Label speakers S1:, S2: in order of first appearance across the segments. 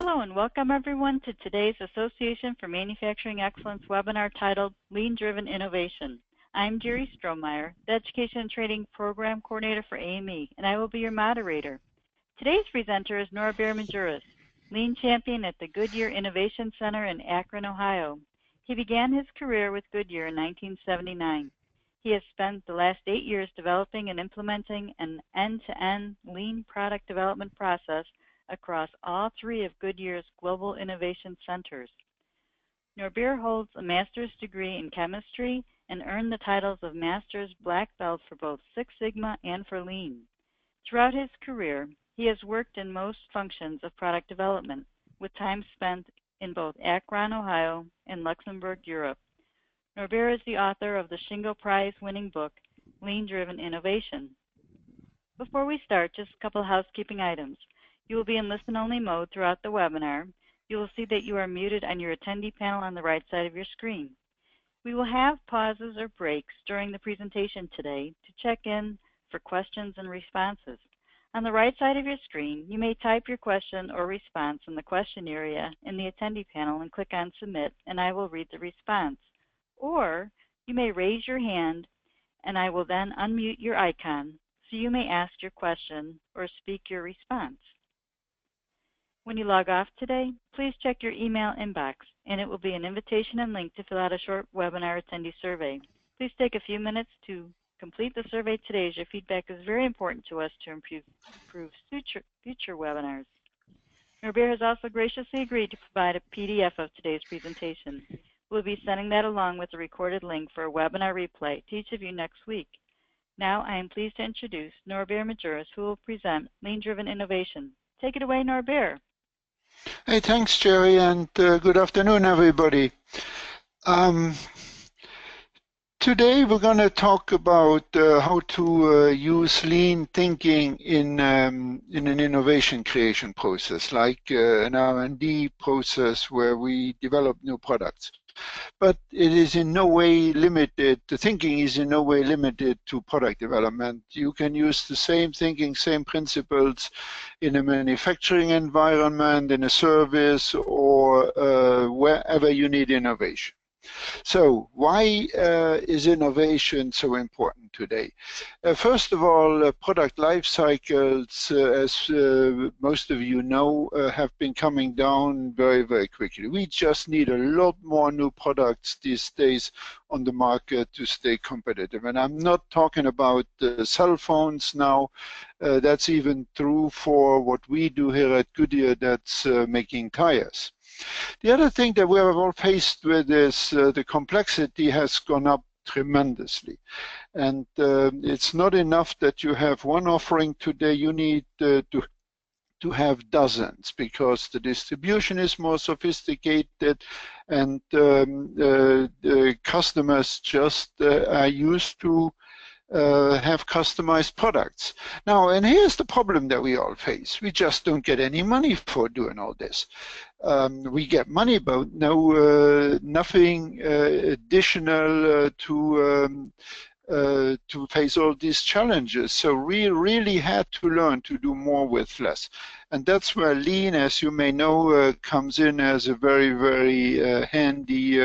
S1: Hello and welcome everyone to today's Association for Manufacturing Excellence webinar titled Lean-Driven Innovation. I'm Jerry Strohmeyer, the Education and Training Program Coordinator for AME, and I will be your moderator. Today's presenter is Norbert Majerus, Lean Champion at the Goodyear Innovation Center in Akron, Ohio. He began his career with Goodyear in 1979. He has spent the last 8 years developing and implementing an end-to-end lean product development process across all 3 of Goodyear's global innovation centers. Norbert holds a master's degree in chemistry and earned the titles of Master's Black Belt for both Six Sigma and for Lean. Throughout his career, he has worked in most functions of product development, with time spent in both Akron, Ohio, and Luxembourg, Europe. Norbert is the author of the Shingo Prize-winning book, Lean-Driven Innovation. Before we start, just a couple housekeeping items. You will be in listen-only mode throughout the webinar. You will see that you are muted on your attendee panel on the right side of your screen. We will have pauses or breaks during the presentation today to check in for questions and responses. On the right side of your screen, you may type your question or response in the question area in the attendee panel and click on Submit, and I will read the response. Or you may raise your hand, and I will then unmute your icon so you may ask your question or speak your response. When you log off today, please check your email inbox, and it will be an invitation and link to fill out a short webinar attendee survey. Please take a few minutes to complete the survey today, as your feedback is very important to us to improve future webinars. Norbert has also graciously agreed to provide a PDF of today's presentation. We'll be sending that along with a recorded link for a webinar replay to each of you next week. Now I am pleased to introduce Norbert Majerus, who will present Lean-Driven Innovation. Take it away, Norbert.
S2: Hey, thanks, Jerry, and good afternoon, everybody. Today we're going to talk about how to use lean thinking in an innovation creation process, like an R&D process where we develop new products. But it is in no way limited, the thinking is in no way limited to product development. You can use the same thinking, same principles in a manufacturing environment, in a service, or wherever you need innovation. So why is innovation so important today? First of all, product life cycles, as most of you know, have been coming down very, very quickly. We just need a lot more new products these days on the market to stay competitive. And I'm not talking about cell phones now. That's even true for what we do here at Goodyear, that's making tires. The other thing that we are all faced with is the complexity has gone up tremendously. And it's not enough that you have one offering today. You need to have dozens, because the distribution is more sophisticated, and the customers just are used to have customized products. Now, and here's the problem that we all face. We just don't get any money for doing all this. We get money, but nothing additional to face all these challenges. So we really had to learn to do more with less. And that's where lean, as you may know, comes in as a very, very handy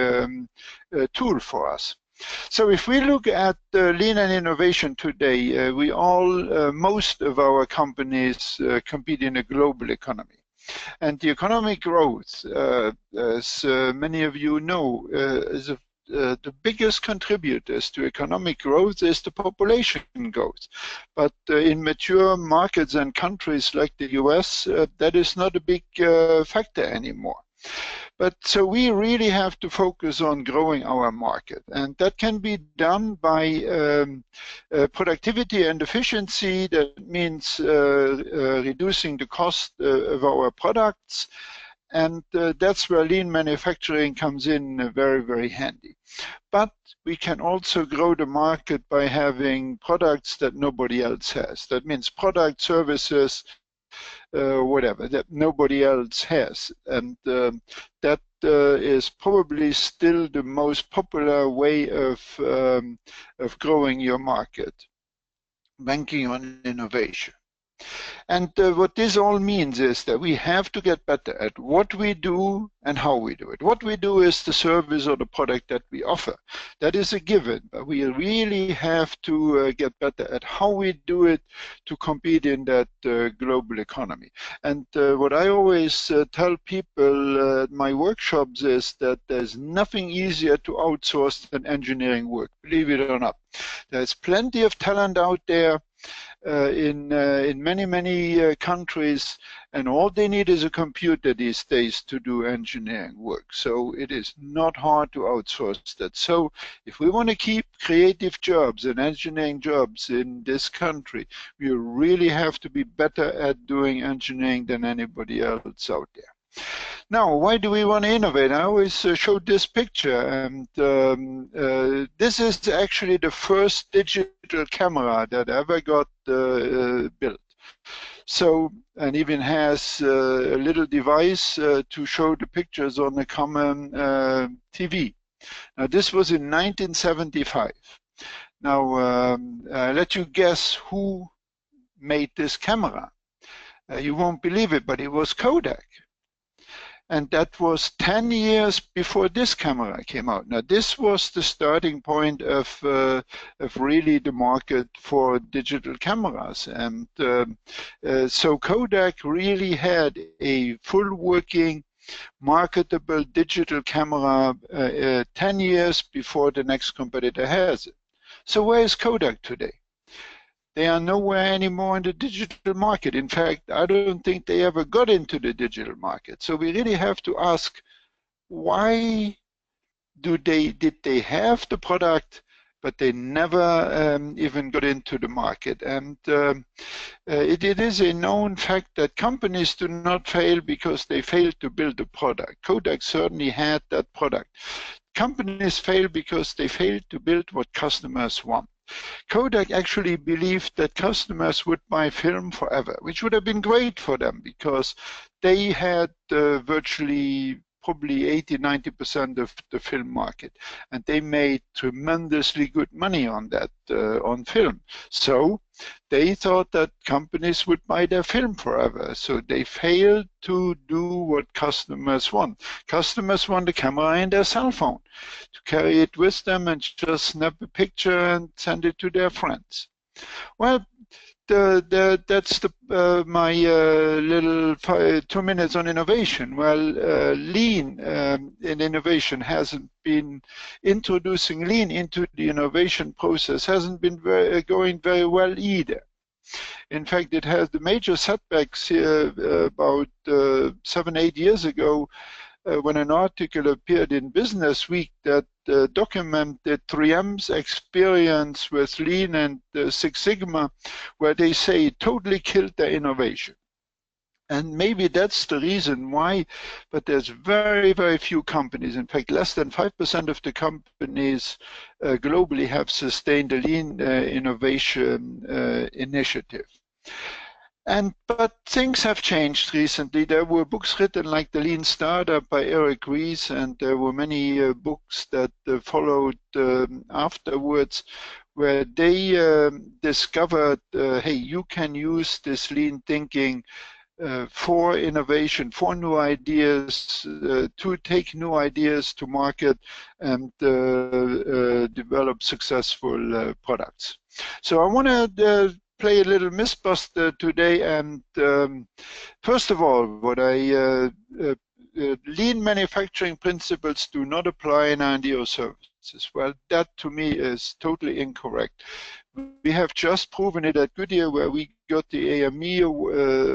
S2: tool for us. So if we look at lean and innovation today, most of our companies compete in a global economy. And the economic growth, as many of you know, is the biggest contributors to economic growth is the population growth. But in mature markets and countries like the US, that is not a big factor anymore. But so we really have to focus on growing our market, and that can be done by productivity and efficiency. That means reducing the cost of our products, and that's where lean manufacturing comes in very, very handy. But we can also grow the market by having products that nobody else has. That means product, services, whatever, that nobody else has. And that is probably still the most popular way of growing your market, banking on innovation. And what this all means is that we have to get better at what we do and how we do it. What we do is the service or the product that we offer. That is a given, but we really have to get better at how we do it to compete in that global economy. And what I always tell people at my workshops is that there's nothing easier to outsource than engineering work, believe it or not. There's plenty of talent out there in many countries, and all they need is a computer these days to do engineering work. So it is not hard to outsource that. So if we want to keep creative jobs and engineering jobs in this country, we really have to be better at doing engineering than anybody else out there. Now, why do we want to innovate? I always show this picture, and this is actually the first digital camera that ever got built. So, and even has a little device to show the pictures on a common TV. Now, this was in 1975. Now, I'll let you guess who made this camera. You won't believe it, but it was Kodak. And that was 10 years before this camera came out. Now, this was the starting point of really the market for digital cameras. And so Kodak really had a full working, marketable digital camera 10 years before the next competitor has it. So where is Kodak today? They are nowhere anymore in the digital market. In fact, I don't think they ever got into the digital market. So we really have to ask, why did they have the product, but they never even got into the market? And it is a known fact that companies do not fail because they failed to build a product. Kodak certainly had that product. Companies fail because they failed to build what customers want. Kodak actually believed that customers would buy film forever, which would have been great for them because they had virtually probably 80–90% of the film market, and they made tremendously good money on that, on film. So they thought that companies would buy their film forever. So they failed to do what customers want. Customers want a camera in their cell phone to carry it with them and just snap a picture and send it to their friends. Well, that's my little 2 minutes on innovation. Well, lean in innovation hasn't been, introducing lean into the innovation process hasn't been going very well either. In fact, it has the major setbacks about 7–8 years ago when an article appeared in Business Week that documented 3M's experience with Lean and Six Sigma, where they say it totally killed their innovation. And maybe that's the reason why, but there's very few companies, in fact less than 5% of the companies globally have sustained a Lean innovation initiative. But things have changed recently. There were books written like The Lean Startup by Eric Ries, and there were many books that followed afterwards where they discovered, hey, you can use this lean thinking for innovation, for new ideas, to take new ideas to market and develop successful products. So I want to play a little Mythbuster today, and first of all, what lean manufacturing principles do not apply in R&D or services. Well, that to me is totally incorrect. We have just proven it at Goodyear, where we got the AME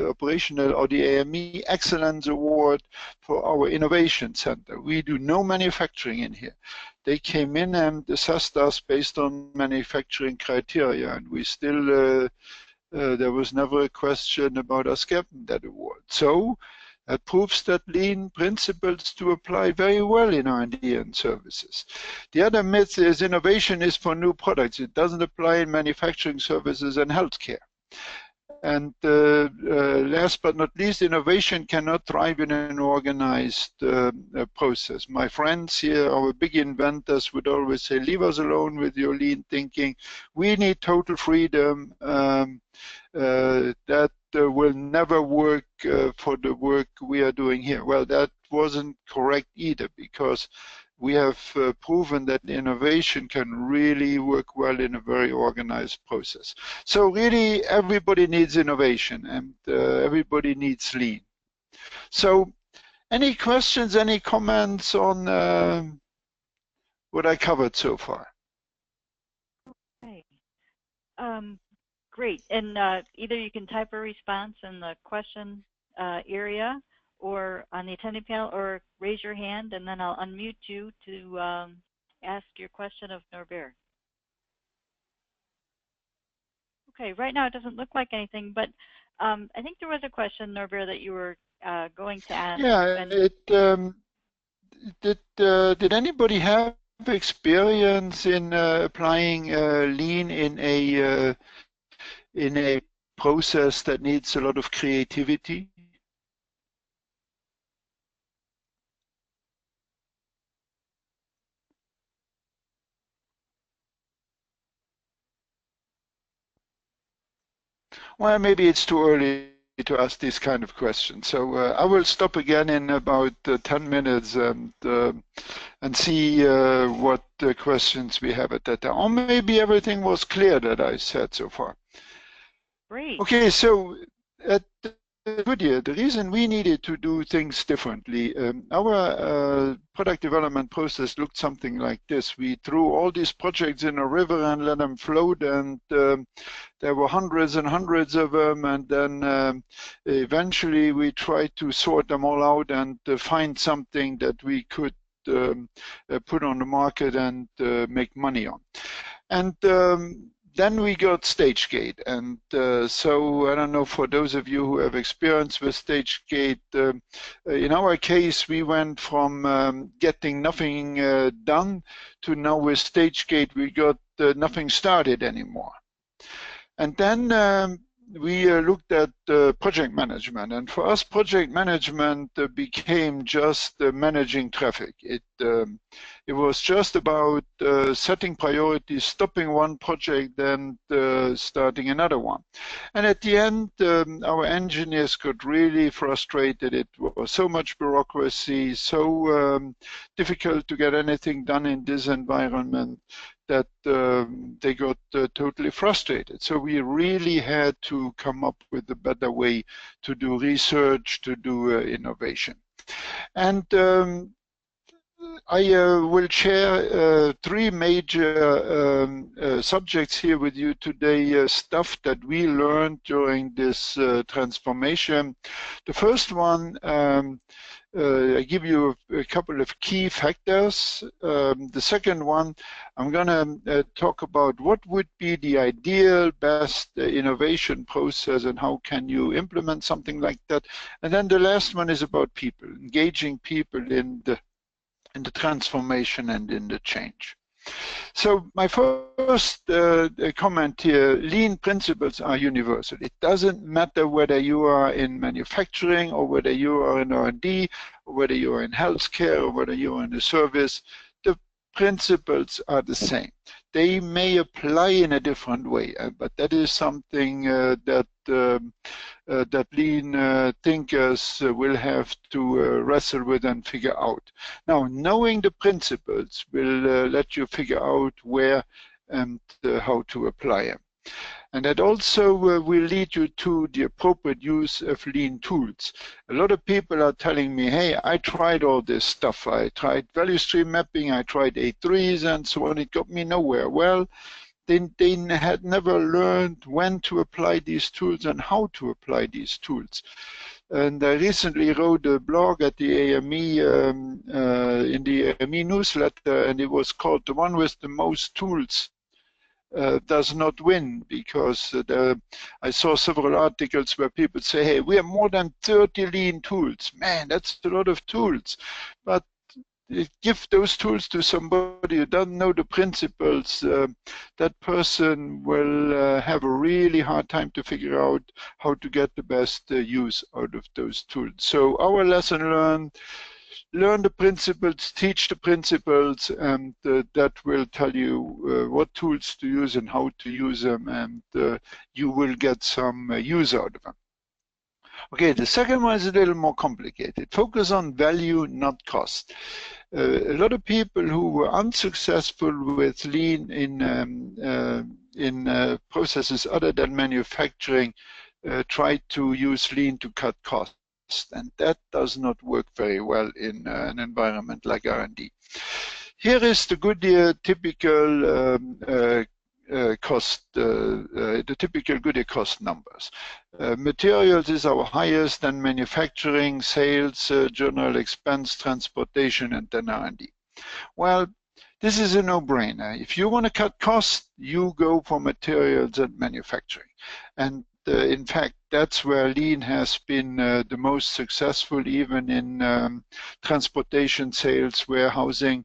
S2: operational or the AME Excellence Award for our innovation center. We do no manufacturing in here. They came in and assessed us based on manufacturing criteria, and we still, there was never a question about us getting that award. So that proves that lean principles do apply very well in R&D and services. The other myth is innovation is for new products. It doesn't apply in manufacturing services and healthcare. And last but not least, innovation cannot thrive in an organized process. My friends here, our big inventors, would always say, leave us alone with your lean thinking. We need total freedom. That will never work for the work we are doing here. Well, that wasn't correct either, because we have proven that innovation can really work well in a very organized process. So really, everybody needs innovation, and everybody needs lean. So any questions, any comments on what I covered so far?
S1: Okay. Great. And either you can type a response in the question area or on the attending panel, or raise your hand, and then I'll unmute you to ask your question of Norbert. Okay, right now it doesn't look like anything, but I think there was a question, Norbert, that you were going to ask.
S2: Yeah, did anybody have experience in applying lean in a process that needs a lot of creativity? Well, maybe it's too early to ask these kind of questions. So I will stop again in about 10 minutes and see what questions we have at that time. Or maybe everything was clear that I said so far.
S1: Great.
S2: Okay, so at Goodyear, the reason we needed to do things differently, our product development process looked something like this. We threw all these projects in a river and let them float, and there were hundreds and hundreds of them, and then eventually we tried to sort them all out and find something that we could put on the market and make money on. And then we got stage-gate, and so I don't know, for those of you who have experience with stage-gate, in our case we went from getting nothing done to now with stage-gate we got nothing started anymore. And then we looked at project management, and for us project management became just managing traffic. It was just about setting priorities, stopping one project, and starting another one. And at the end, our engineers got really frustrated. It was so much bureaucracy, so difficult to get anything done in this environment, that they got totally frustrated. So we really had to come up with a better way to do research, to do innovation. And I will share three major subjects here with you today, stuff that we learned during this transformation. The first one, I give you a couple of key factors. The second one, I'm going to talk about what would be the ideal best innovation process and how can you implement something like that. And then the last one is about people, engaging people in the transformation and in the change. So my first comment here, lean principles are universal. It doesn't matter whether you are in manufacturing or whether you are in R&D or whether you are in healthcare or whether you are in a service, the principles are the same. They may apply in a different way, but that is something that lean thinkers will have to wrestle with and figure out. Now, knowing the principles will let you figure out where and how to apply them. And that also will lead you to the appropriate use of lean tools. A lot of people are telling me, hey, I tried all this stuff. I tried value stream mapping, I tried A3s and so on. It got me nowhere. Well, they had never learned when to apply these tools and how to apply these tools. And I recently wrote a blog at the AME, in the AME newsletter, and it was called "The One with the Most Tools Does Not Win," because I saw several articles where people say, hey, we have more than 30 lean tools. Man, that's a lot of tools. But give those tools to somebody who doesn't know the principles, that person will have a really hard time to figure out how to get the best use out of those tools. So our lesson learned: learn the principles, teach the principles, and that will tell you what tools to use and how to use them, and you will get some use out of them. Okay, the second one is a little more complicated. Focus on value, not cost. A lot of people who were unsuccessful with lean in processes other than manufacturing tried to use lean to cut costs, and that does not work very well in an environment like R&D. Here is the Goodyear typical the typical Goodyear cost numbers. Materials is our highest, then manufacturing, sales, general expense, transportation, and then R&D. Well, this is a no-brainer. If you want to cut costs, you go for materials and manufacturing. And in fact, that's where lean has been the most successful, even in transportation, sales, warehousing.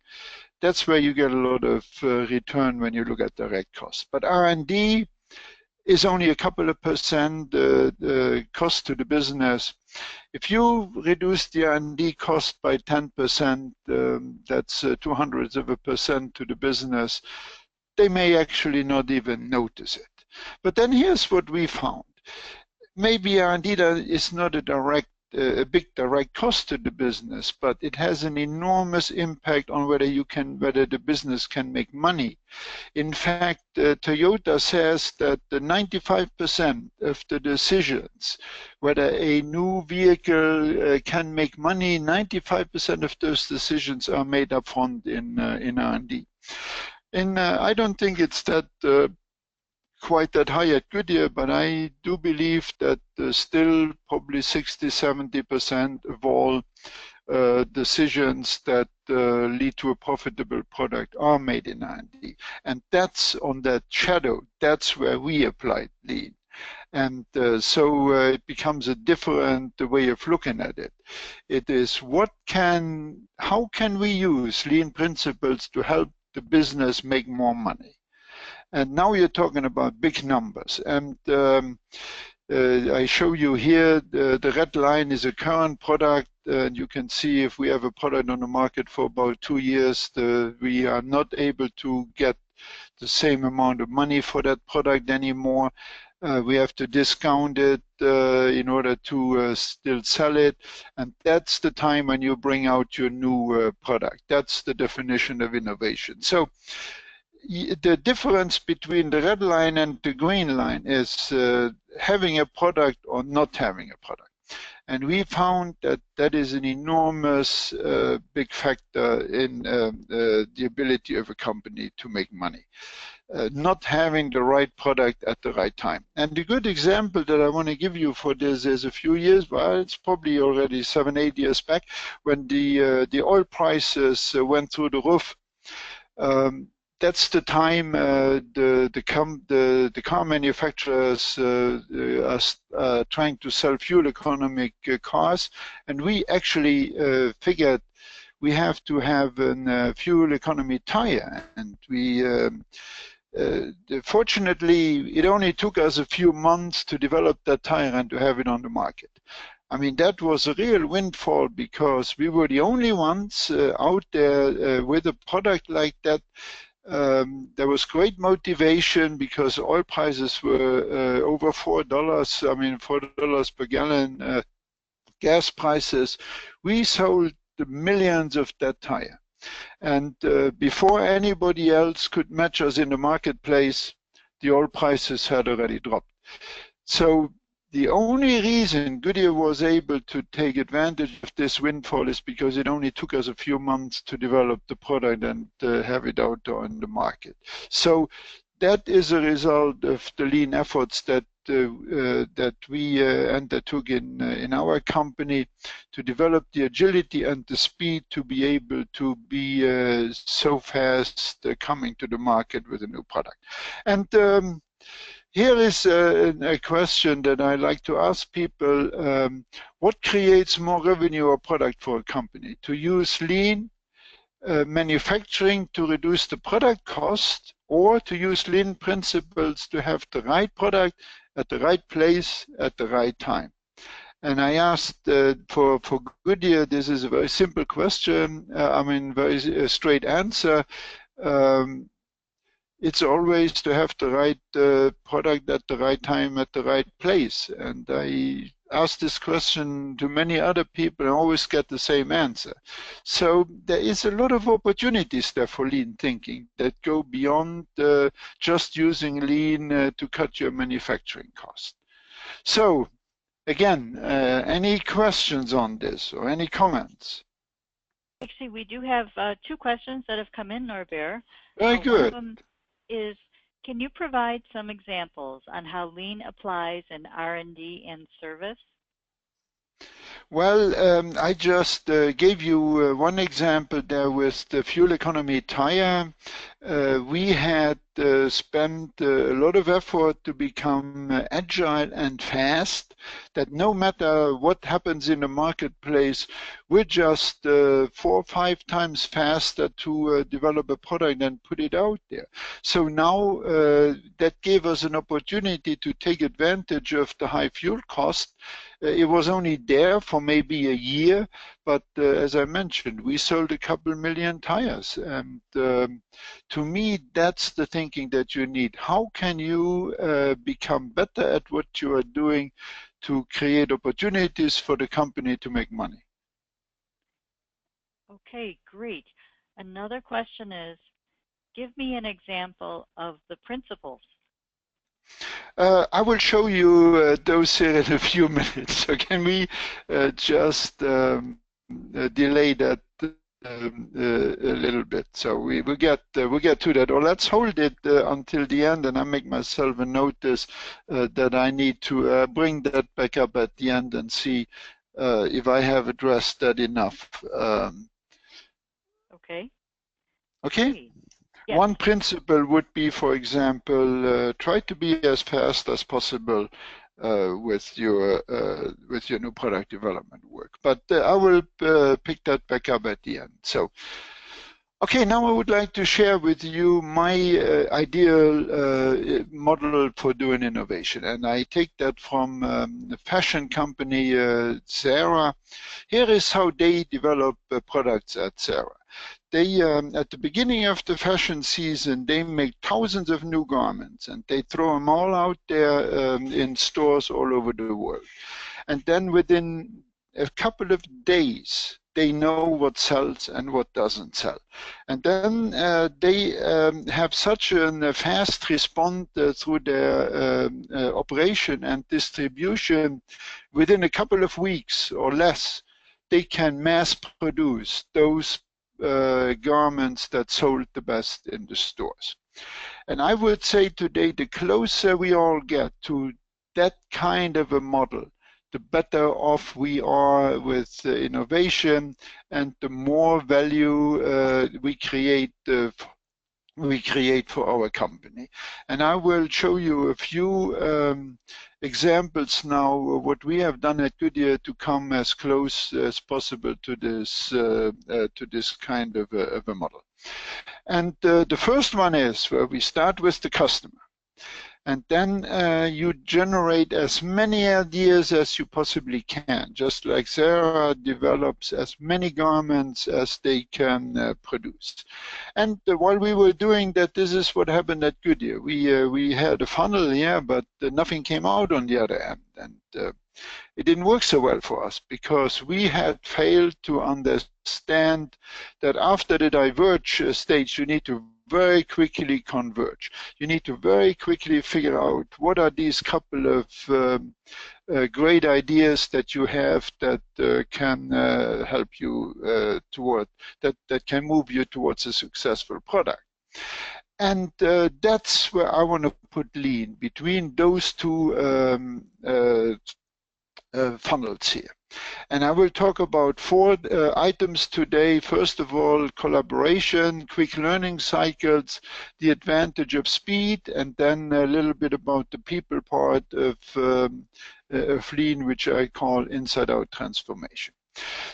S2: That's where you get a lot of return when you look at direct costs. But R&D is only a couple of percent cost to the business. If you reduce the R&D cost by 10%, that's 0.02% to the business. They may actually not even notice it. But then here's what we found. Maybe R&D is not a big direct cost to the business, but it has an enormous impact on whether the business can make money. In fact, Toyota says that 95% of the decisions whether a new vehicle can make money, 95% of those decisions are made up front in R&D. And I don't think it's that quite that high at Goodyear, but I do believe that still probably 60–70% of all decisions that lead to a profitable product are made in R&D. And that's on that shadow. That's where we applied lean. And so it becomes a different way of looking at it. It is how can we use lean principles to help the business make more money? And now you're talking about big numbers. And I show you here, the red line is a current product. And you can see if we have a product on the market for about 2 years, we are not able to get the same amount of money for that product anymore. We have to discount it in order to still sell it. And that's the time when you bring out your new product. That's the definition of innovation. So the difference between the red line and the green line is having a product or not having a product. And we found that that is an enormous big factor in the ability of a company to make money. Not having the right product at the right time. And a good example that I want to give you for this is a few years, well, it's probably already 7–8 years back, when the oil prices went through the roof. That's the time the car manufacturers are trying to sell fuel economic cars, and we actually figured we have to have a fuel economy tire, and we fortunately it only took us a few months to develop that tire and to have it on the market. I mean, that was a real windfall because we were the only ones out there with a product like that. There was great motivation because oil prices were over $4. I mean, $4 per gallon. Gas prices. We sold the millions of that tire, and before anybody else could match us in the marketplace, the oil prices had already dropped. So the only reason Goodyear was able to take advantage of this windfall is because it only took us a few months to develop the product and have it out on the market. So that is a result of the lean efforts that we undertook in our company to develop the agility and the speed to be able to be so fast coming to the market with a new product. And here is a question that I like to ask people. What creates more revenue or product for a company? To use lean, manufacturing to reduce the product cost, or to use lean principles to have the right product at the right place at the right time? And I asked for Goodyear, this is a very simple question, very straight answer. It's always to have the right product at the right time at the right place. And I asked this question to many other people and always get the same answer. So there is a lot of opportunities there for lean thinking that go beyond just using lean to cut your manufacturing cost. So again, any questions on this or any comments?
S1: Actually, we do have 2 questions that have come in, Norbert.
S2: Very good.
S1: One of them is, can you provide some examples on how lean applies in R&D and service?
S2: Well, I just gave you one example there with the fuel economy tire. We had spent a lot of effort to become agile and fast, that no matter what happens in the marketplace, we're just 4 or 5 times faster to develop a product and put it out there. So now that gave us an opportunity to take advantage of the high fuel cost. It was only there for maybe a year, but as I mentioned, we sold a couple million tires. And to me, that's the thinking that you need. How can you become better at what you are doing to create opportunities for the company to make money?
S1: Okay, great. Another question is, give me an example of the principles.
S2: I will show you those here in a few minutes. So can we just delay that a little bit? So we'll get to that. Or let's hold it until the end, and I make myself a notice that I need to bring that back up at the end and see if I have addressed that enough.
S1: Okay.
S2: Okay.
S1: Great. Yes.
S2: One principle would be, for example, try to be as fast as possible with your new product development work. But I will pick that back up at the end. So, okay, now I would like to share with you my ideal model for doing innovation, and I take that from the fashion company Zara. Here is how they develop products at Zara. They, at the beginning of the fashion season, they make thousands of new garments, and they throw them all out there in stores all over the world. And then within a couple of days, they know what sells and what doesn't sell. And then they have such a fast response through their operation and distribution. Within a couple of weeks or less, they can mass produce those garments that sold the best in the stores. And I would say today, the closer we all get to that kind of a model, the better off we are with innovation, and the more value we create for our company. And I will show you a few examples now of what we have done at Goodyear to come as close as possible to this kind of a model. And the first one is where we start with the customer. And then you generate as many ideas as you possibly can, just like Zara develops as many garments as they can produce. And while we were doing that, this is what happened at Goodyear. We had a funnel here, but nothing came out on the other end. And it didn't work so well for us because we had failed to understand that after the diverge stage, you need to very quickly converge. You need to very quickly figure out what are these couple of great ideas that you have that can help you that can move you towards a successful product. And that's where I want to put lean, between those two funnels here. And I will talk about 4 items today. First of all, collaboration, quick learning cycles, the advantage of speed, and then a little bit about the people part of lean, which I call inside-out transformation.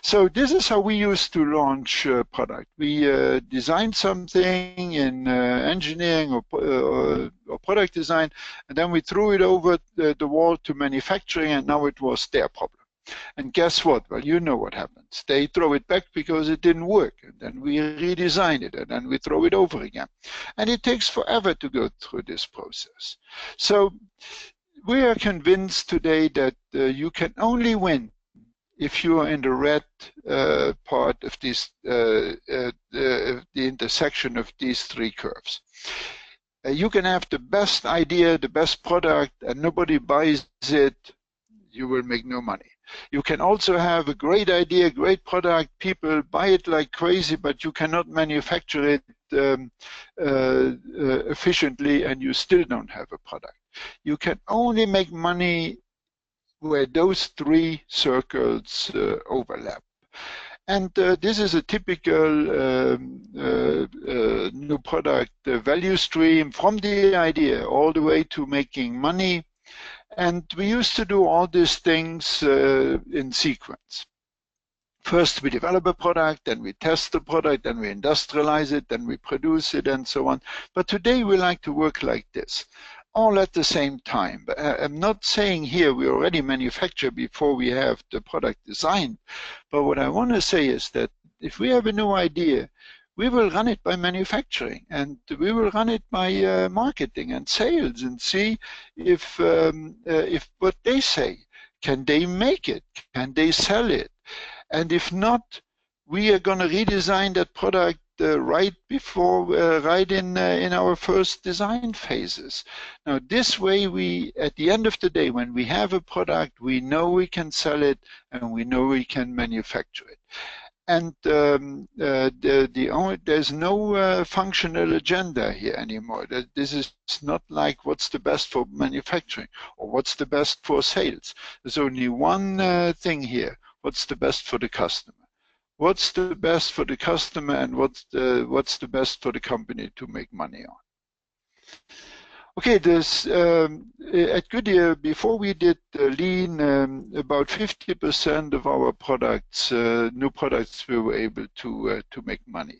S2: So this is how we used to launch a product. We designed something in engineering or product design, and then we threw it over the wall to manufacturing, and now it was their problem. And guess what? Well, you know what happens. They throw it back because it didn't work, and then we redesign it, and then we throw it over again. And it takes forever to go through this process. So we are convinced today that you can only win if you are in the red part of this, the intersection of these three curves. You can have the best idea, the best product, and nobody buys it, you will make no money. You can also have a great idea, great product, people buy it like crazy, but you cannot manufacture it efficiently, and you still don't have a product. You can only make money where those three circles overlap. And this is a typical new product value stream from the idea all the way to making money. And we used to do all these things in sequence. First, we develop a product, then we test the product, then we industrialize it, then we produce it, and so on. But today we like to work like this, all at the same time. But I'm not saying here we already manufacture before we have the product designed. But what I want to say is that if we have a new idea, we will run it by manufacturing, and we will run it by marketing and sales, and see if what they say, can they make it? Can they sell it? And if not, we are going to redesign that product right in our first design phases. Now, this way, we, at the end of the day, when we have a product, we know we can sell it, and we know we can manufacture it. And there's no functional agenda here anymore. This is not like what's the best for manufacturing or what's the best for sales. There's only one thing here. What's the best for the customer? What's the best for the customer, and what's the best for the company to make money on? Okay, at Goodyear, before we did lean, about 50% of our products, new products, we were able to make money.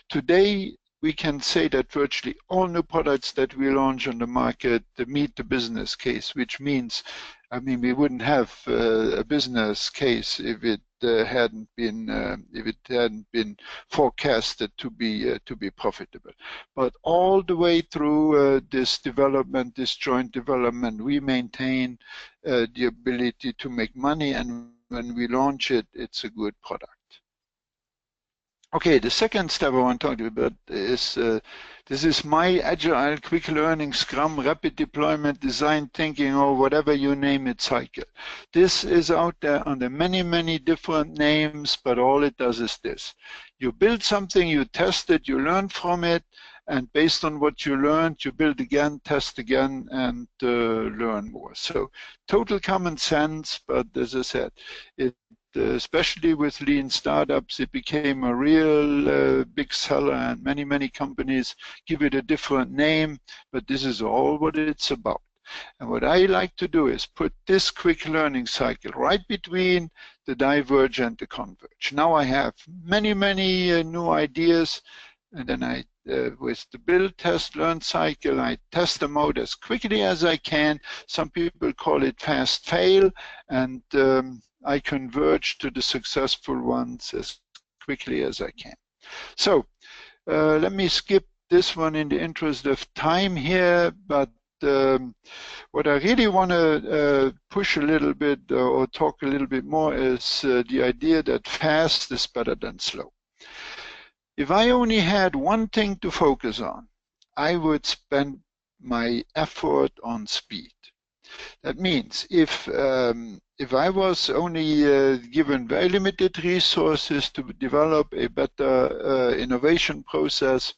S2: Today, we can say that virtually all new products that we launch on the market meet the business case, which means, I mean, we wouldn't have a business case if it hadn't been forecasted to be profitable. But all the way through this development, this joint development, we maintain the ability to make money, and when we launch it, it's a good product. Okay, the second step I want to talk to you about is this is my agile, quick learning, Scrum, rapid deployment, design thinking, or whatever you name it, cycle. This is out there under many, many different names, but all it does is this. You build something, you test it, you learn from it, and based on what you learned, you build again, test again, and learn more. So total common sense, but as I said, especially with lean startups, it became a real big seller, and many, many companies give it a different name, but this is all what it's about. And what I like to do is put this quick learning cycle right between the diverge and the converge. Now I have many, many new ideas, and then I, with the build, test, learn cycle, I test them out as quickly as I can. Some people call it fast fail, and I converge to the successful ones as quickly as I can. So let me skip this one in the interest of time here, but what I really want to push a little bit or talk a little bit more is the idea that fast is better than slow. If I only had one thing to focus on, I would spend my effort on speed. That means if I was only given very limited resources to develop a better innovation process,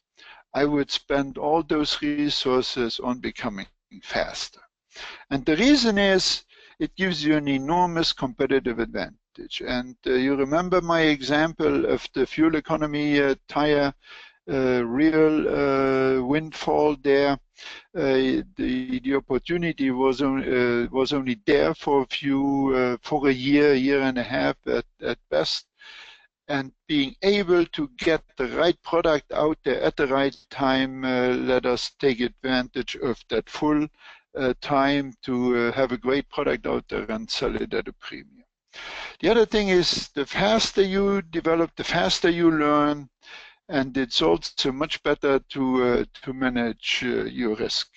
S2: I would spend all those resources on becoming faster. And the reason is it gives you an enormous competitive advantage. And you remember my example of the fuel economy tire real windfall there. The opportunity was only there for a year and a half at best. And being able to get the right product out there at the right time let us take advantage of that full time to have a great product out there and sell it at a premium. The other thing is, the faster you develop, the faster you learn, and it's also much better to manage your risk.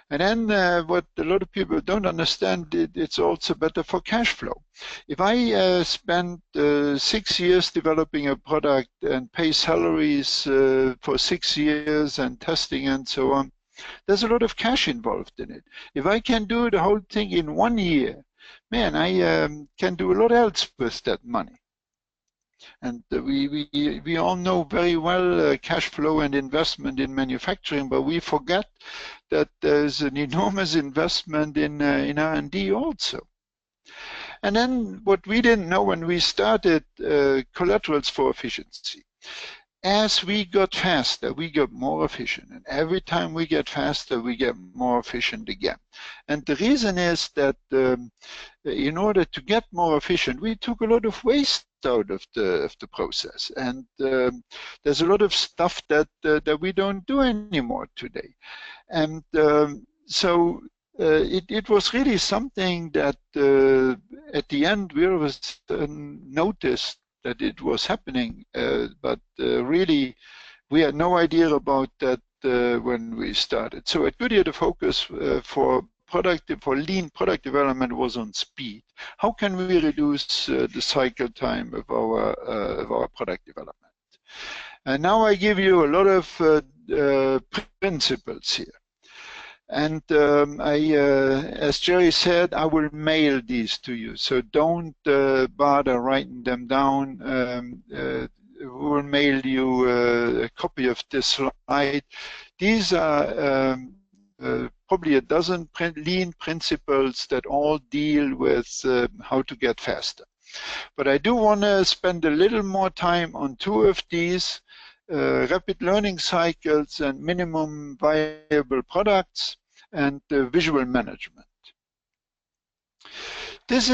S2: And then what a lot of people don't understand, it's also better for cash flow. If I spend 6 years developing a product and pay salaries for 6 years and testing and so on, there's a lot of cash involved in it. If I can do the whole thing in 1 year, man, I can do a lot else with that money. And we all know very well cash flow and investment in manufacturing, but we forget that there's an enormous investment in R&D also. And then what we didn't know when we started, collaterals for efficiency. As we got faster, we got more efficient. And every time we get faster, we get more efficient again. And the reason is that in order to get more efficient, we took a lot of waste out of the process. And there's a lot of stuff that we don't do anymore today. And so it was really something that at the end we always noticed that it was happening, but really we had no idea about that when we started. So at Goodyear, the focus for lean product development was on speed. How can we reduce the cycle time of our product development? And now I give you a lot of principles here. And as Jerry said, I will mail these to you, so don't bother writing them down. We will mail you a copy of this slide. These are probably a dozen lean principles that all deal with how to get faster. But I do want to spend a little more time on 2 of these, rapid learning cycles and minimum viable products, and visual management. This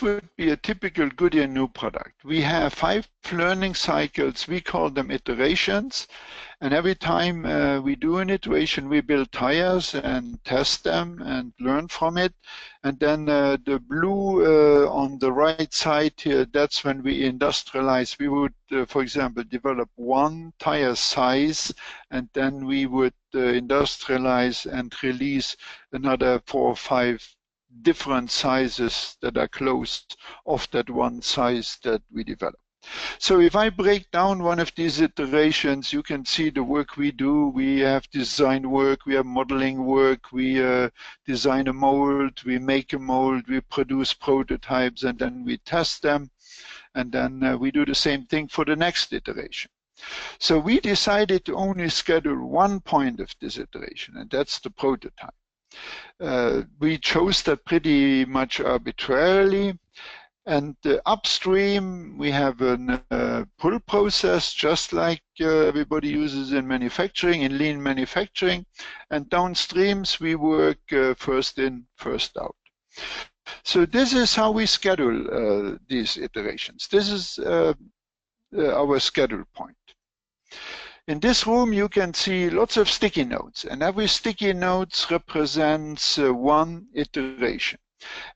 S2: would be a typical Goodyear new product. We have 5 learning cycles. We call them iterations. And every time we do an iteration, we build tires and test them and learn from it. And then the blue on the right side here, that's when we industrialize. We would, for example, develop 1 tire size, and then we would industrialize and release another 4 or 5 different sizes that are closed of that 1 size that we develop. So if I break down one of these iterations, you can see the work we do. We have design work, we have modeling work, we design a mold, we make a mold, we produce prototypes, and then we test them. And then we do the same thing for the next iteration. So we decided to only schedule 1 point of this iteration, and that's the prototype. We chose that pretty much arbitrarily. And upstream, we have a pull process, just like everybody uses in manufacturing, in lean manufacturing. And downstreams, we work first in, first out. So this is how we schedule these iterations. This is our schedule point. In this room, you can see lots of sticky notes, and every sticky note represents 1 iteration.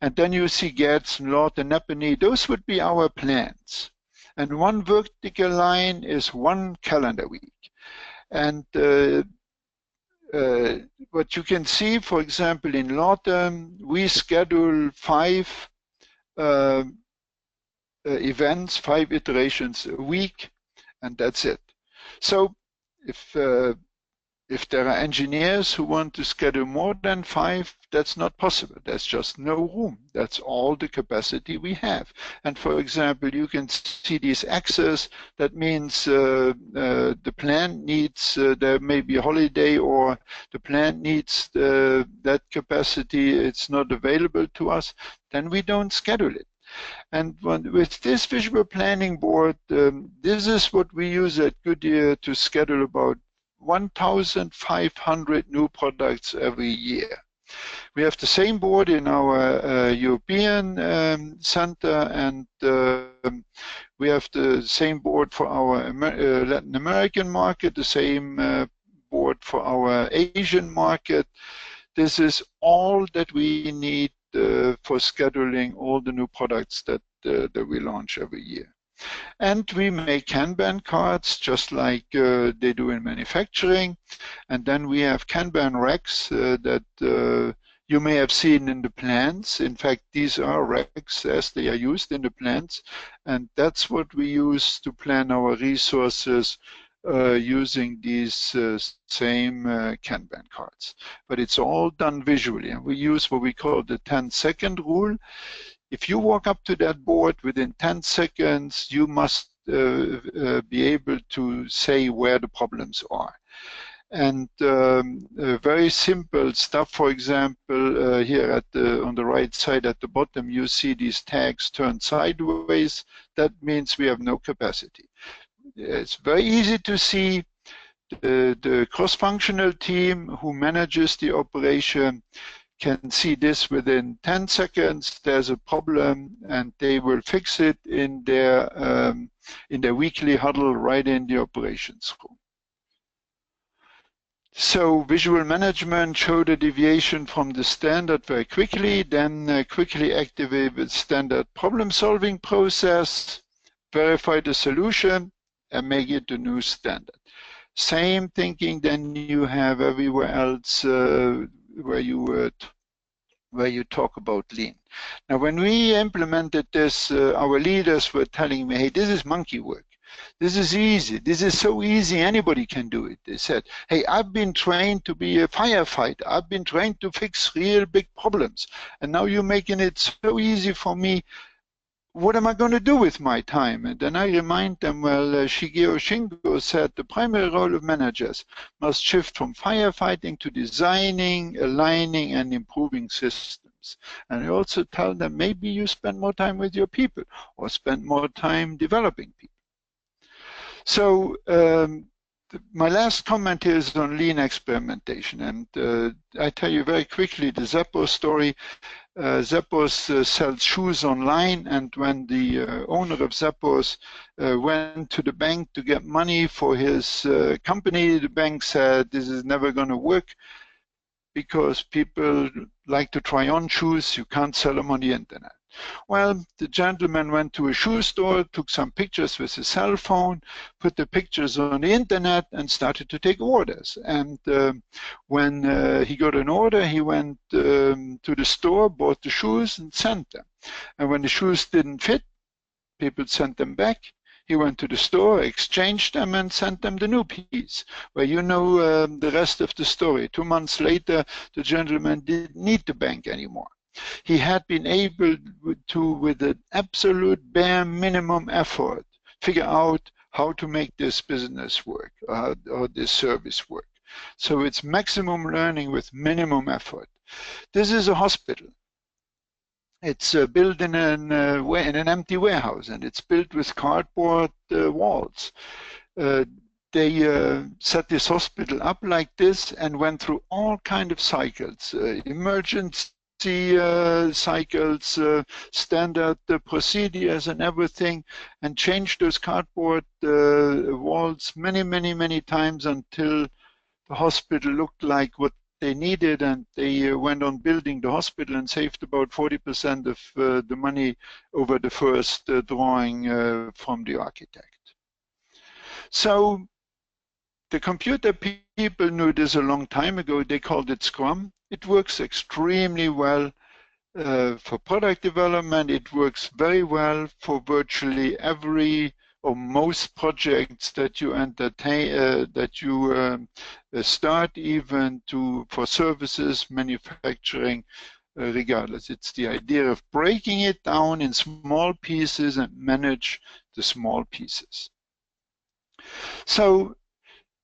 S2: And then you see Gadsden, Lawton, Napanee. Those would be our plans. And 1 vertical line is 1 calendar week. And what you can see, for example, in Lawton, we schedule 5 events, 5 iterations a week, and that's it. So if there are engineers who want to schedule more than 5, that's not possible. There's just no room. That's all the capacity we have. And for example, you can see these X's. That means the plant needs, there may be a holiday, or the plant needs that capacity. It's not available to us. Then we don't schedule it. And with this visual planning board, this is what we use at Goodyear to schedule about 1,500 new products every year. We have the same board in our European center, and we have the same board for our Latin American market, the same board for our Asian market. This is all that we need for scheduling all the new products that we launch every year. And we make Kanban cards just like they do in manufacturing. And then we have Kanban racks that you may have seen in the plants. In fact, these are racks as they are used in the plants. And that's what we use to plan our resources using these same Kanban cards. But it's all done visually. And we use what we call the 10-second rule. If you walk up to that board within 10 seconds, you must be able to say where the problems are. And very simple stuff, for example, here at on the right side at the bottom, you see these tags turned sideways. That means we have no capacity. It's very easy to see. The cross-functional team who manages the operation can see this within 10 seconds. There's a problem, and they will fix it in their weekly huddle right in the operations room. So visual management show the deviation from the standard very quickly, then quickly activate the standard problem-solving process, verify the solution, and make it the new standard. Same thinking then you have everywhere else where you talk about lean. Now, when we implemented this, our leaders were telling me, hey, this is monkey work. This is easy. This is so easy, anybody can do it. They said, hey, I've been trained to be a firefighter. I've been trained to fix real big problems. And now you're making it so easy for me. What am I going to do with my time? And then I remind them, well, Shingo said the primary role of managers must shift from firefighting to designing, aligning, and improving systems. And I also tell them, maybe you spend more time with your people or spend more time developing people. So my last comment here is on lean experimentation. And I tell you very quickly the Zappos story. Zappos sells shoes online, and when the owner of Zappos went to the bank to get money for his company, the bank said, this is never going to work because people like to try on shoes. You can't sell them on the internet. Well, the gentleman went to a shoe store, took some pictures with his cell phone, put the pictures on the internet, and started to take orders. And when he got an order, he went to the store, bought the shoes, and sent them. And when the shoes didn't fit, people sent them back. He went to the store, exchanged them, and sent them the new piece. Well, you know the rest of the story. 2 months later, the gentleman didn't need the bank anymore. He had been able to, with an absolute bare minimum effort, figure out how to make this business work or this service work. So it's maximum learning with minimum effort. This is a hospital. It's built in an empty warehouse, and it's built with cardboard walls. They set this hospital up like this and went through all kinds of cycles, emergency cycles, standard procedures and everything, and changed those cardboard walls many times until the hospital looked like what they needed, and they went on building the hospital and saved about 40% of the money over the first drawing from the architect. So the computer people knew this a long time ago. They called it Scrum. It works extremely well for product development. It works very well for virtually every or most projects that you entertain, that you start, even for services, manufacturing, regardless. It's the idea of breaking it down in small pieces and manage the small pieces. So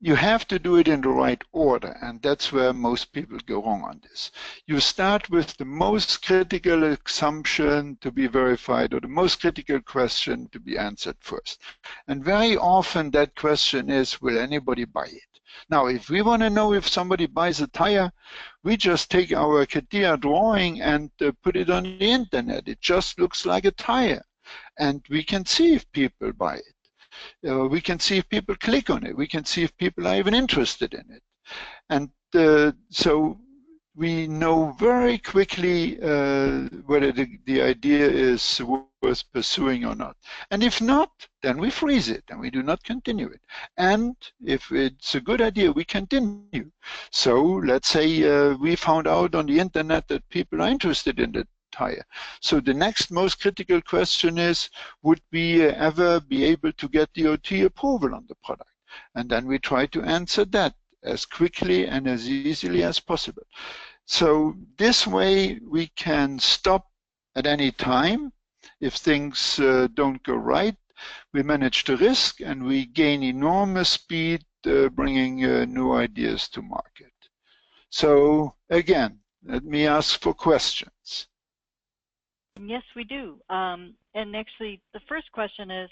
S2: you have to do it in the right order, and that's where most people go wrong on this. You start with the most critical assumption to be verified, or the most critical question to be answered first. And very often that question is, will anybody buy it? Now, if we want to know if somebody buys a tire, we just take our CATIA drawing and put it on the internet. It just looks like a tire, and we can see if people buy it. We can see if people click on it. We can see if people are even interested in it. And so we know very quickly whether the idea is worth pursuing or not. And if not, then we freeze it and we do not continue it. And if it's a good idea, we continue. So let's say we found out on the internet that people are interested in the tire. So the next most critical question is, would we ever be able to get DOT approval on the product? And then we try to answer that as quickly and as easily as possible. So this way we can stop at any time if things don't go right. We manage the risk and we gain enormous speed bringing new ideas to market. So again, let me ask for questions.
S1: Yes, we do. And actually, the first question is,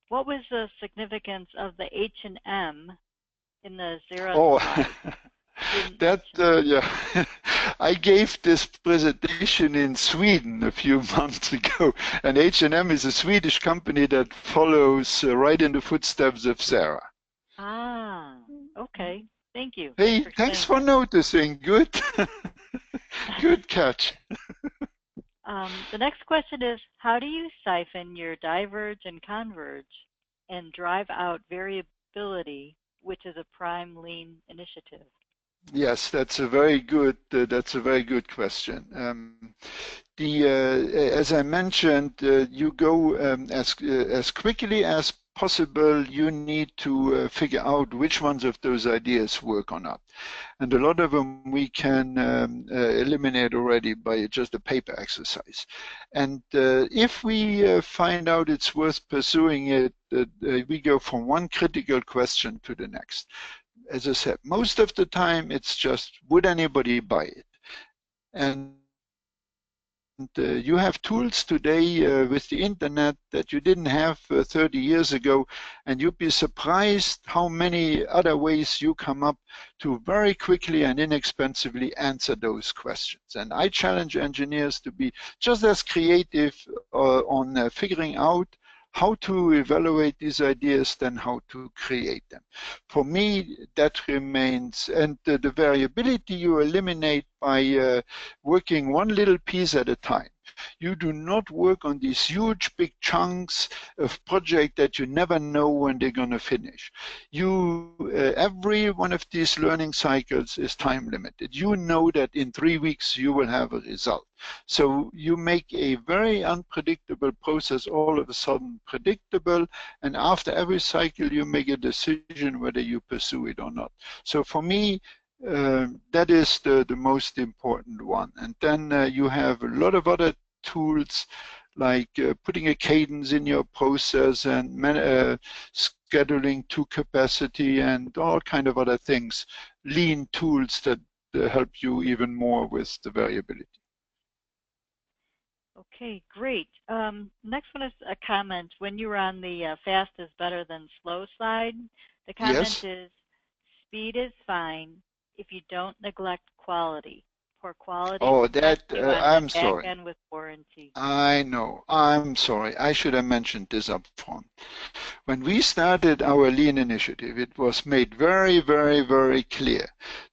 S1: what was the significance of the H&M in the Xerox slide?
S2: Yeah, I gave this presentation in Sweden a few months ago, and H&M is a Swedish company that follows right in the footsteps of Zara.
S1: Ah, okay. Thank you.
S2: Hey, thanks for noticing. Good. Good catch.
S1: The next question is, how do you siphon your diverge and converge and drive out variability, which is a prime lean initiative?
S2: Yes, that's a very good question. As I mentioned, you go as quickly as possible. You need to figure out which ones of those ideas work or not, and a lot of them we can eliminate already by just a paper exercise. And if we find out it's worth pursuing it, we go from one critical question to the next. As I said, most of the time it's just, would anybody buy it? And you have tools today with the internet that you didn't have 30 years ago, and you'd be surprised how many other ways you come up to very quickly and inexpensively answer those questions. And I challenge engineers to be just as creative on figuring out how to evaluate these ideas than how to create them. For me, that remains, and the variability you eliminate by working one little piece at a time. You do not work on these huge big chunks of project that you never know when they're going to finish. Every one of these learning cycles is time limited. You know that in 3 weeks you will have a result. So you make a very unpredictable process all of a sudden predictable, and after every cycle you make a decision whether you pursue it or not. So for me, that is the most important one. And then you have a lot of other tools like putting a cadence in your process and scheduling to capacity and all kind of other things, lean tools that help you even more with the variability.
S1: Okay, great. Next one is a comment. When you were on the fast is better than slow slide, the comment is, speed is fine if you don't neglect quality. Poor quality.
S2: Oh, that, I'm sorry.
S1: Back end with warranty.
S2: I know. I'm sorry. I should have mentioned this up front. When we started our lean initiative, it was made very, very, very clear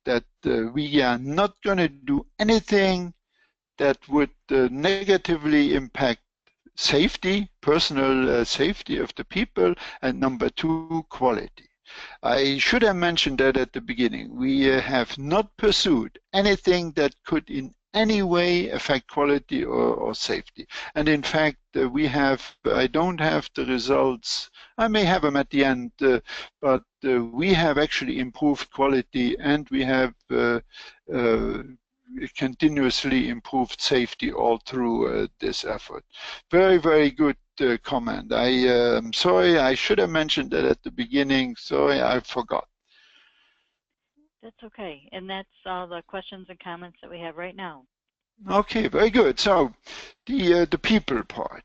S2: that we are not going to do anything that would negatively impact safety, personal safety of the people, and number 2, quality. I should have mentioned that at the beginning. We have not pursued anything that could in any way affect quality or safety. And in fact, I don't have the results. I may have them at the end, but we have actually improved quality, and we have continuously improved safety all through this effort. Very, very good comment. I am sorry, I should have mentioned that at the beginning. Sorry, I forgot.
S1: That's okay. And that's all the questions and comments that we have right now.
S2: Okay, very good. So the people part.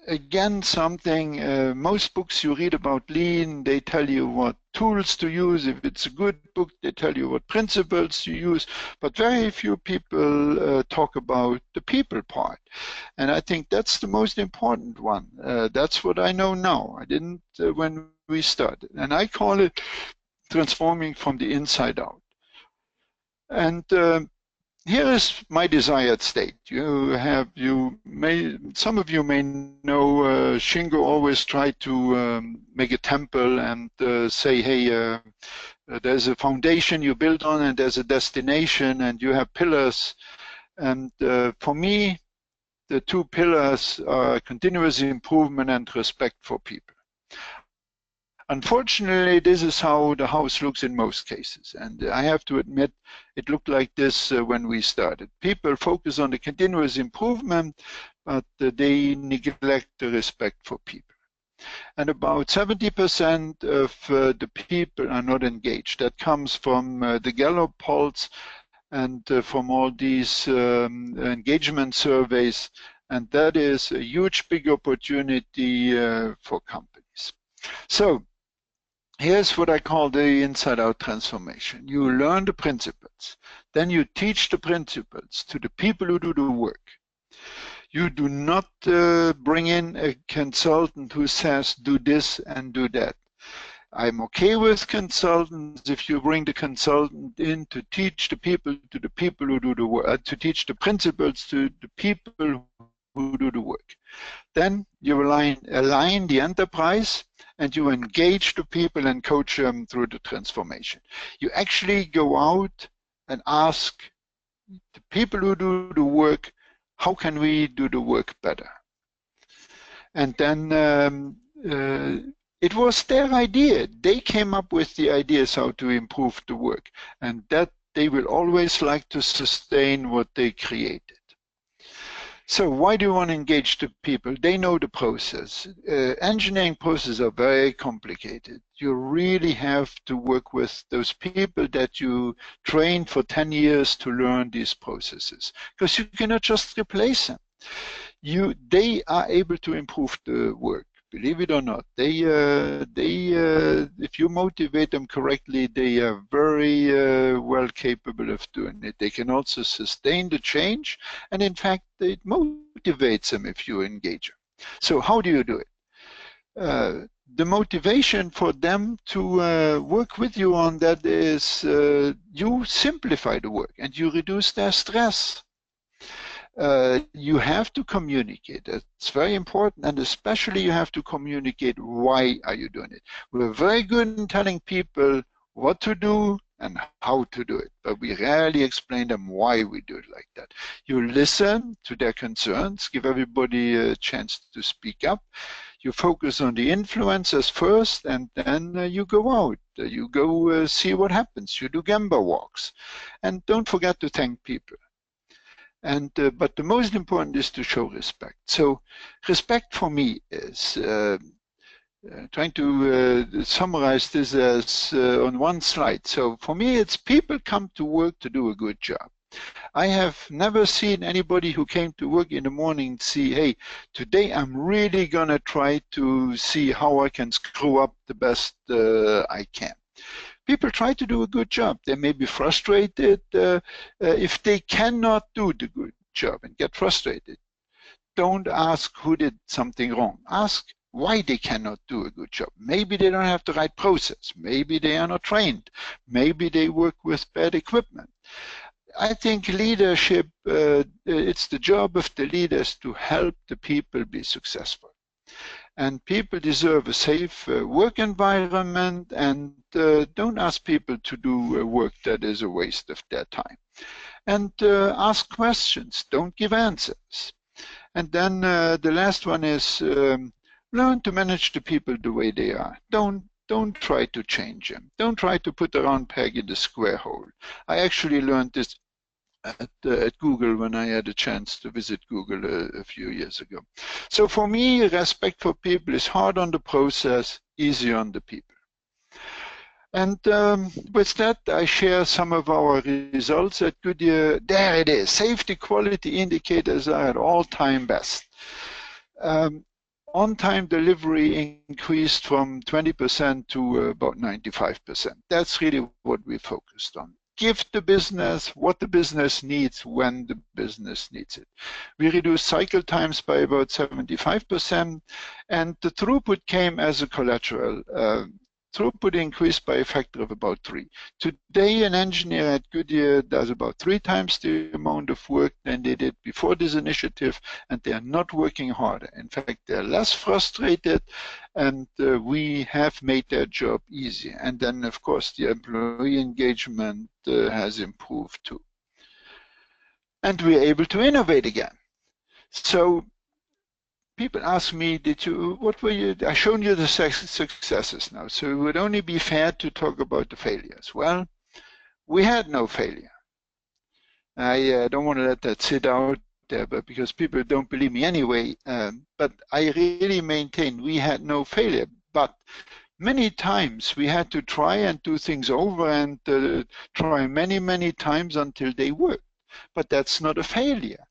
S2: again, something, most books you read about lean, they tell you what tools to use. If it's a good book, they tell you what principles to use, but very few people talk about the people part. And I think that's the most important one. That's what I know now. I didn't when we started. And I call it transforming from the inside out. And here is my desired state. Some of you may know Shingo always tried to make a temple and say, hey, there's a foundation you build on and there's a destination and you have pillars. And for me, the two pillars are continuous improvement and respect for people. Unfortunately, this is how the house looks in most cases. And I have to admit, it looked like this when we started. People focus on the continuous improvement, but they neglect the respect for people. And about 70% of the people are not engaged. That comes from the Gallup polls and from all these engagement surveys. And that is a huge, big opportunity for companies. So, here's what I call the inside-out transformation. You learn the principles, then you teach the principles to the people who do the work. You do not bring in a consultant who says, do this and do that. I'm okay with consultants if you bring the consultant in to teach the people to the people who do the work, to teach the principles to the people who do the work. Then you align the enterprise and you engage the people and coach them through the transformation. You actually go out and ask the people who do the work, how can we do the work better? And then it was their idea. They came up with the ideas how to improve the work, and that they will always like to sustain what they created. So why do you want to engage the people? They know the process. Engineering processes are very complicated. You really have to work with those people that you trained for 10 years to learn these processes, because you cannot just replace them. They are able to improve the work. Believe it or not, if you motivate them correctly, they are very well capable of doing it. They can also sustain the change, and in fact, it motivates them if you engage them. So how do you do it? The motivation for them to work with you on that is you simplify the work and you reduce their stress. You have to communicate. It's very important, and especially you have to communicate why are you doing it. We're very good in telling people what to do and how to do it, but we rarely explain them why we do it like that. You listen to their concerns, give everybody a chance to speak up. You focus on the influencers first, and then you go out. You go see what happens. You do Gemba walks. And don't forget to thank people. And but the most important is to show respect. So respect for me is trying to summarize this as on one slide. So for me, it's people come to work to do a good job. I have never seen anybody who came to work in the morning see, hey, today I'm really gonna try to see how I can screw up the best I can. People try to do a good job. They may be frustrated if they cannot do the good job and get frustrated. Don't ask who did something wrong. Ask why they cannot do a good job. Maybe they don't have the right process. Maybe they are not trained. Maybe they work with bad equipment. I think leadership, it's the job of the leaders to help the people be successful. And people deserve a safe work environment, and don't ask people to do work that is a waste of their time. And ask questions, don't give answers. And then the last one is learn to manage the people the way they are. Don't try to change them. Don't try to put a round peg in the square hole. I actually learned this at Google when I had a chance to visit Google a few years ago. So for me, respect for people is hard on the process, easy on the people. And with that, I share some of our results at Goodyear. There it is. Safety quality indicators are at all-time best. on-time delivery increased from 20% to about 95%. That's really what we focused on. Give the business what the business needs when the business needs it. We reduced cycle times by about 75%, and the throughput came as a collateral. Throughput increased by a factor of about 3. Today, an engineer at Goodyear does about 3 times the amount of work than they did before this initiative, and they are not working harder. In fact, they're less frustrated, and we have made their job easier. And then, of course, the employee engagement has improved too. And we're able to innovate again. So people ask me, what were you, I've shown you the successes now, so it would only be fair to talk about the failures. Well, we had no failure. I don't want to let that sit out there, but because people don't believe me anyway, but I really maintain we had no failure. But many times we had to try and do things over and try many, many times until they worked. But that's not a failure.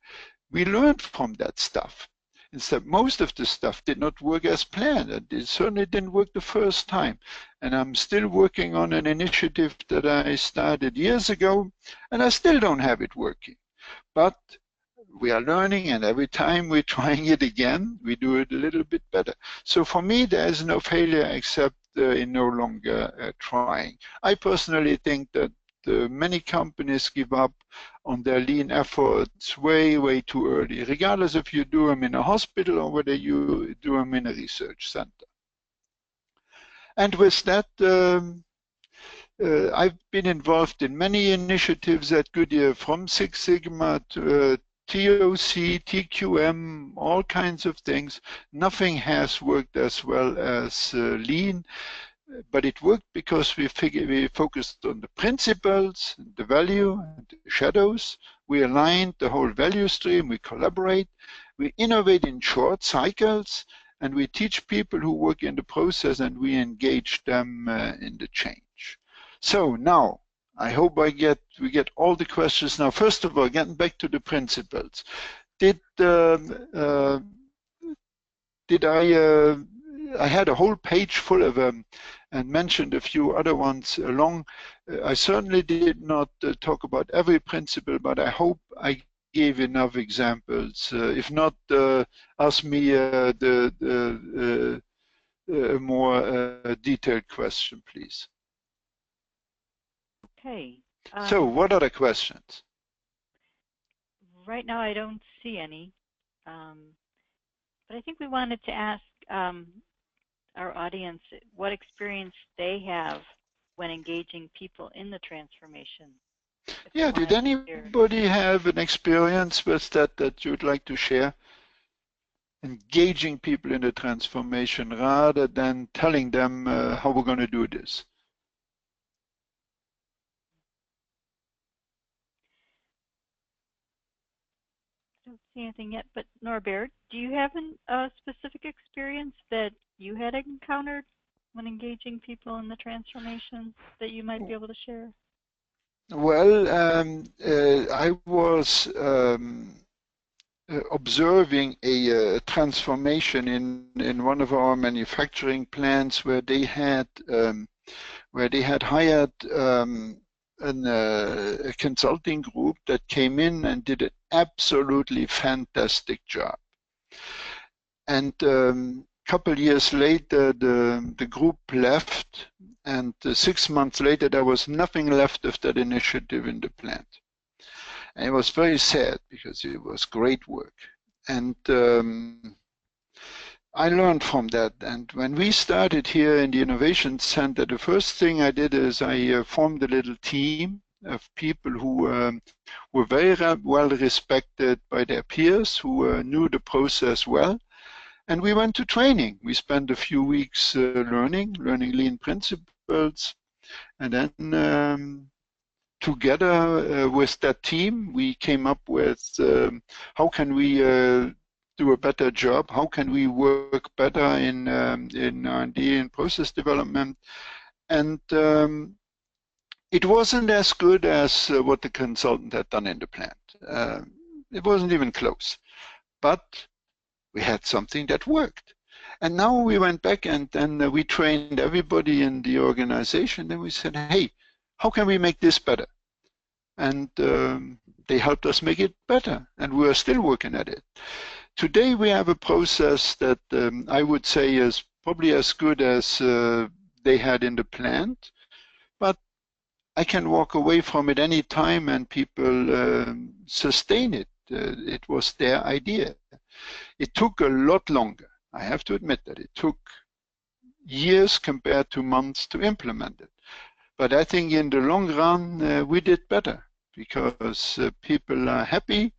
S2: We learned from that stuff. Instead, most of the stuff did not work as planned. It certainly didn't work the first time. And I'm still working on an initiative that I started years ago, and I still don't have it working. But we are learning, and every time we're trying it again, we do it a little bit better. So for me, there is no failure except in no longer trying. I personally think that many companies give up on their lean efforts way, way too early, regardless if you do them in a hospital or whether you do them in a research center. And with that, I've been involved in many initiatives at Goodyear, from Six Sigma to TOC, TQM, all kinds of things. Nothing has worked as well as lean. But it worked because we focused on the principles, the value, and the shadows. We aligned the whole value stream. We collaborate. We innovate in short cycles, and we teach people who work in the process, and we engage them in the change. So now, I hope we get all the questions now. First of all, getting back to the principles. I had a whole page full of them and mentioned a few other ones along. I certainly did not talk about every principle, but I hope I gave enough examples. If not, ask me a more detailed question, please.
S1: Okay.
S2: So what are the questions?
S1: Right now I don't see any, but I think we wanted to ask our audience what experience they have when engaging people in the transformation.
S2: Yeah, did anybody have an experience with that you'd like to share? Engaging people in the transformation rather than telling them how we're going to do this.
S1: I don't see anything yet, but Norbert, do you have a specific experience that you had encountered when engaging people in the transformation that you might be able to share?
S2: Well, I was observing a transformation in one of our manufacturing plants where they had hired a consulting group that came in and did an absolutely fantastic job. And couple years later, the group left, and 6 months later, there was nothing left of that initiative in the plant. And it was very sad because it was great work. And I learned from that. And when we started here in the Innovation Center, the first thing I did is I formed a little team of people who were very well respected by their peers, who knew the process well. And we went to training. We spent a few weeks learning lean principles. And then together with that team, we came up with how can we do a better job? How can we work better in R&D and process development? And it wasn't as good as what the consultant had done in the plant. It wasn't even close. But we had something that worked. And now we went back and we trained everybody in the organization, and we said, hey, how can we make this better? And they helped us make it better, and we are still working at it. Today we have a process that I would say is probably as good as they had in the plant, but I can walk away from it any time and people sustain it. It was their idea. It took a lot longer. I have to admit that it took years compared to months to implement it. But I think in the long run, we did better because people are happy,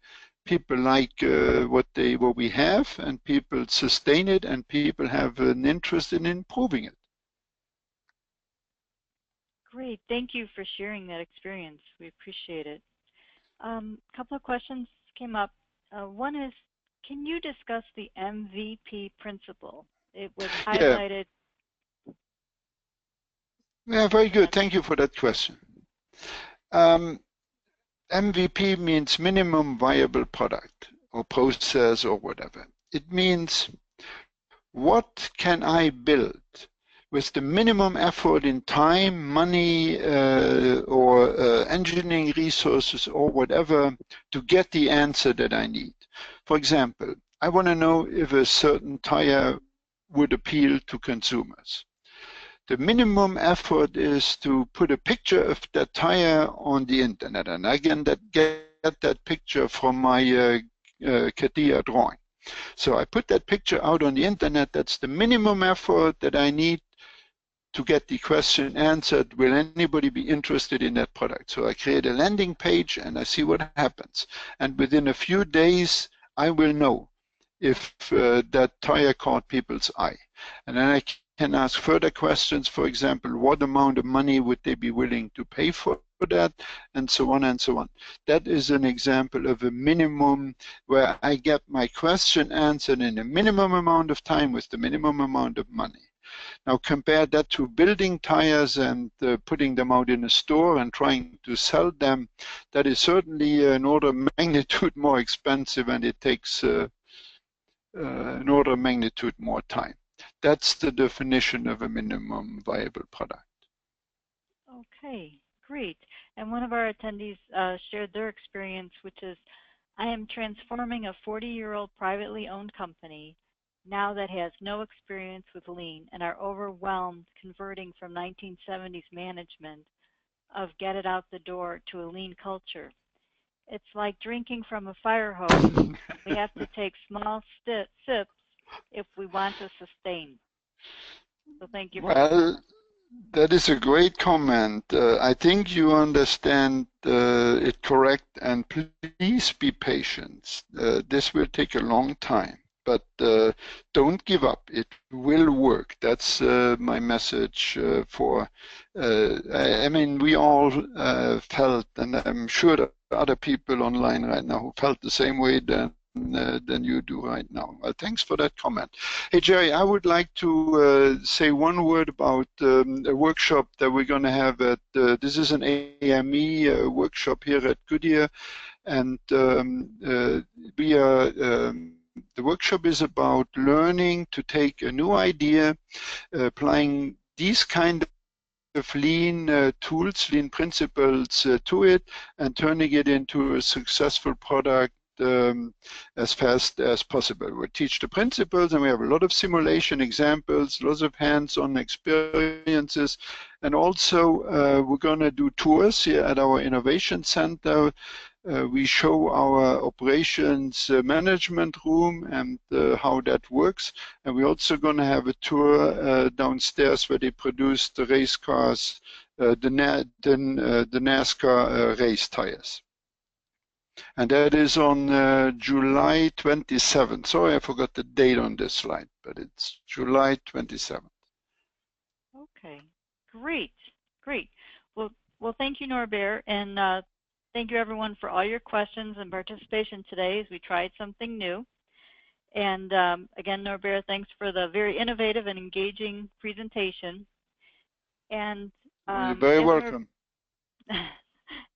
S2: people like what we have, and people sustain it, and people have an interest in improving it.
S1: Great, thank you for sharing that experience. We appreciate it. A couple of questions came up. One is, can you discuss the MVP principle? It was highlighted.
S2: Yeah, very good. Thank you for that question. MVP means minimum viable product or process or whatever. It means what can I build with the minimum effort in time, money, or engineering resources or whatever to get the answer that I need. For example, I want to know if a certain tire would appeal to consumers. The minimum effort is to put a picture of that tire on the internet, and I can get that picture from my CATIA drawing. So I put that picture out on the internet. That's the minimum effort that I need to get the question answered. Will anybody be interested in that product? So I create a landing page and I see what happens. And within a few days, I will know if that tire caught people's eye. And then I can ask further questions. For example, what amount of money would they be willing to pay for that, and so on and so on. That is an example of a minimum where I get my question answered in a minimum amount of time with the minimum amount of money. Now compare that to building tires and putting them out in a store and trying to sell them. That is certainly an order of magnitude more expensive, and it takes an order of magnitude more time. That's the definition of a minimum viable product.
S1: Okay, great. And one of our attendees shared their experience, which is, I am transforming a 40-year-old privately owned company now that has no experience with lean and are overwhelmed converting from 1970s management of get it out the door to a lean culture. It's like drinking from a fire hose. We have to take small sips if we want to sustain. So thank you for that.
S2: That is a great comment. I think you understand it correct, and please be patient. This will take a long time, but don't give up. It will work. That's my message I mean, we all felt, and I'm sure that other people online right now who felt the same way than you do right now. Thanks for that comment. Hey, Jerry, I would like to say one word about a workshop that we're going to have at, this is an AME workshop here at Goodyear, and we are, the workshop is about learning to take a new idea, applying these kind of lean tools, lean principles to it, and turning it into a successful product as fast as possible. We teach the principles, and we have a lot of simulation examples, lots of hands-on experiences, and also we're going to do tours here at our innovation center. We show our operations management room and how that works, and we're also going to have a tour downstairs where they produce the race cars, the NASCAR race tires. And that is on July 27th. Sorry, I forgot the date on this slide, but it's July 27th.
S1: Okay, great, great. Well, thank you, Norbert, and thank you, everyone, for all your questions and participation today as we tried something new. And again, Norbert, thanks for the very innovative and engaging presentation. And
S2: you're very welcome.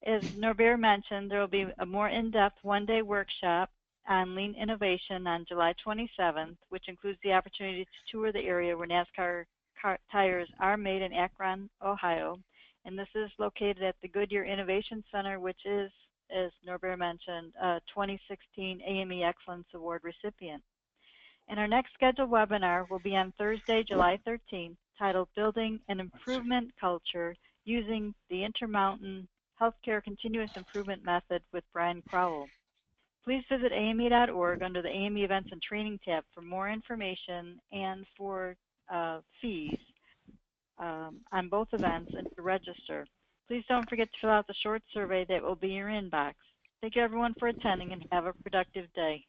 S1: As Norbert mentioned, there will be a more in-depth one-day workshop on Lean Innovation on July 27th, which includes the opportunity to tour the area where NASCAR tires are made in Akron, Ohio. And this is located at the Goodyear Innovation Center, which is, as Norbert mentioned, a 2016 AME Excellence Award recipient. And our next scheduled webinar will be on Thursday, July 13th, titled Building an Improvement Culture Using the Intermountain Healthcare Continuous Improvement Method with Brian Crowell. Please visit AME.org under the AME Events and Training tab for more information and for fees on both events and to register. Please don't forget to fill out the short survey that will be in your inbox. Thank you everyone for attending and have a productive day.